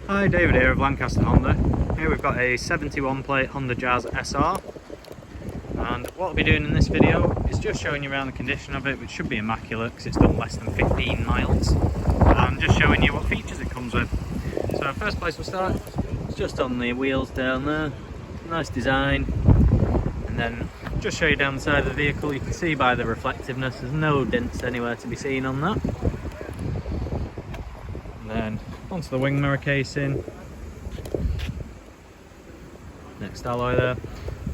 Hi, David here of Lancaster Honda. Here we've got a 71 plate Honda Jazz SR, and what I'll be doing in this video is just showing you around the condition of it, which should be immaculate because it's done less than 15 miles, and just showing you what features it comes with. So first place we'll start is just on the wheels down there. Nice design, and then just show you down the side of the vehicle. You can see by the reflectiveness there's no dents anywhere to be seen on that. And then onto the wing mirror casing, next alloy there,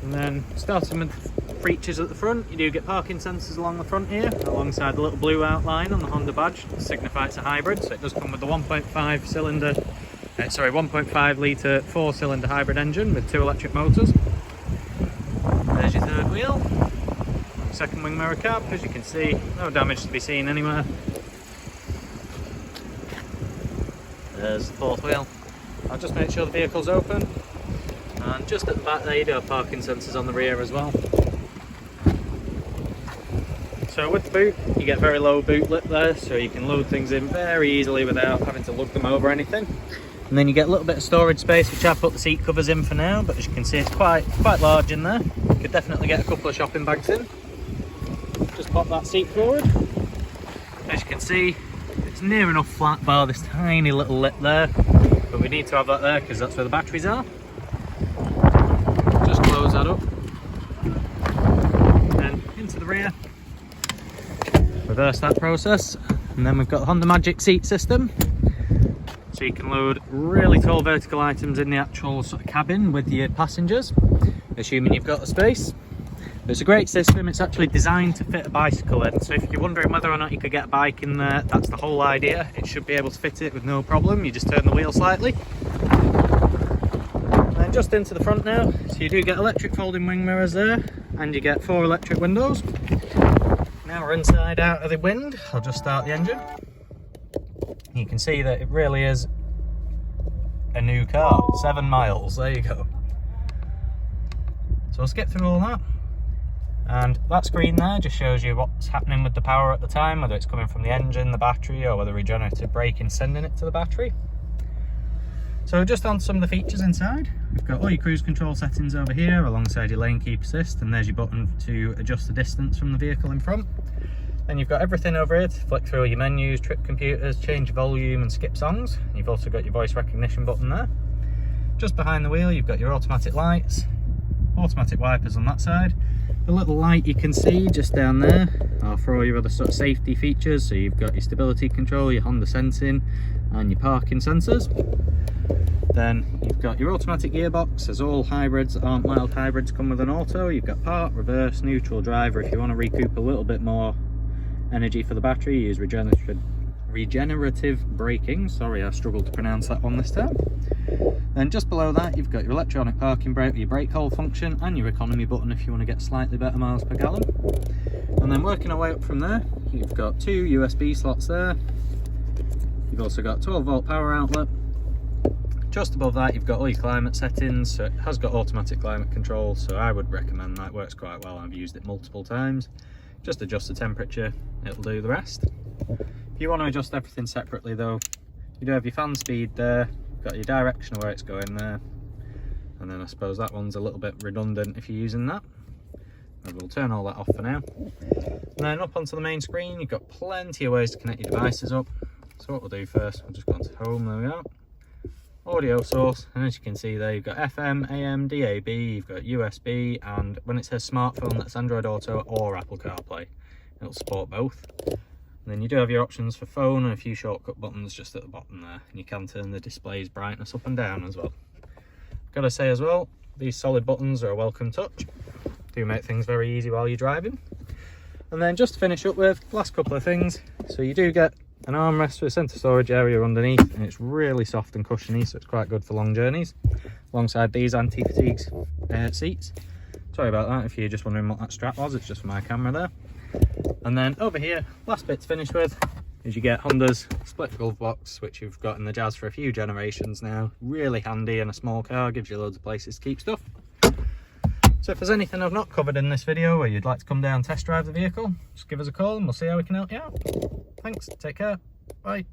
and then starting with features at the front, you do get parking sensors along the front here, alongside the little blue outline on the Honda badge to signify it's a hybrid. So it does come with the 1.5 litre 4-cylinder hybrid engine with 2 electric motors. There's your third wheel, second wing mirror cap. As you can see, no damage to be seen anywhere. There's the fourth wheel. I'll just make sure the vehicle's open, and just at the back there you do have parking sensors on the rear as well. So with the boot, you get very low boot lip there, so you can load things in very easily without having to lug them over anything. And then you get a little bit of storage space, which I've put the seat covers in for now, but as you can see it's quite large in there. You could definitely get a couple of shopping bags in. Just pop that seat forward. As you can see, it's near enough flat bar this tiny little lip there, but we need to have that there because that's where the batteries are. Just close that up. Then into the rear. Reverse that process, and then we've got the Honda Magic seat system. So you can load really tall vertical items in the actual sort of cabin with your passengers, assuming you've got the space. But it's a great system. It's actually designed to fit a bicycle in, so if you're wondering whether or not you could get a bike in there, that's the whole idea. It should be able to fit it with no problem. You just turn the wheel slightly. And then just into the front now, so you do get electric folding wing mirrors there, and you get 4 electric windows. Now we're inside out of the wind. I'll just start the engine. You can see that it really is a new car. 7 miles, there you go. So I'll skip through all that. And that screen there just shows you what's happening with the power at the time, whether it's coming from the engine, the battery, or whether regenerative braking sending it to the battery. So just on some of the features inside, we've got all your cruise control settings over here alongside your lane keep assist, and there's your button to adjust the distance from the vehicle in front. Then you've got everything over here to flick through all your menus, trip computers, change volume and skip songs. You've also got your voice recognition button there. Just behind the wheel you've got your automatic lights, automatic wipers on that side. The little light you can see just down there are for all your other sort of safety features. So you've got your stability control, your Honda sensing and your parking sensors. Then you've got your automatic gearbox, as all hybrids that aren't mild hybrids come with an auto. You've got park, reverse, neutral, driver. If you want to recoup a little bit more energy for the battery, you use regenerative braking. Sorry, I struggled to pronounce that one this time. Then just below that you've got your electronic parking brake, your brake hold function, and your economy button if you want to get slightly better miles per gallon. And then working our way up from there, you've got 2 USB slots there. You've also got a 12-volt power outlet. Just above that you've got all your climate settings, so it has got automatic climate control, so I would recommend that. It works quite well. I've used it multiple times. Just adjust the temperature, it'll do the rest. If you want to adjust everything separately though, you do have your fan speed there, you've got your direction of where it's going there, and then I suppose that one's a little bit redundant if you're using that. And we'll turn all that off for now. And then up onto the main screen you've got plenty of ways to connect your devices up. So what we'll do first, we'll just go onto home, there we are. Audio source, and as you can see there you've got FM, AM, DAB, you've got USB, and when it says smartphone that's Android Auto or Apple CarPlay. It'll support both. And then you do have your options for phone and a few shortcut buttons just at the bottom there, and you can turn the display's brightness up and down as well. Gotta say as well, these solid buttons are a welcome touch. Do make things very easy while you're driving. And then just to finish up with, last couple of things, so you do get an armrest with a centre storage area underneath, and it's really soft and cushiony, so it's quite good for long journeys, alongside these anti-fatigue seats. Sorry about that if you're just wondering what that strap was, it's just for my camera there. And then over here, last bit to finish with, is you get Honda's split glove box, which you've got in the Jazz for a few generations now. Really handy in a small car, gives you loads of places to keep stuff. So if there's anything I've not covered in this video or you'd like to come down and test drive the vehicle, just give us a call and we'll see how we can help you out. Thanks, take care, bye.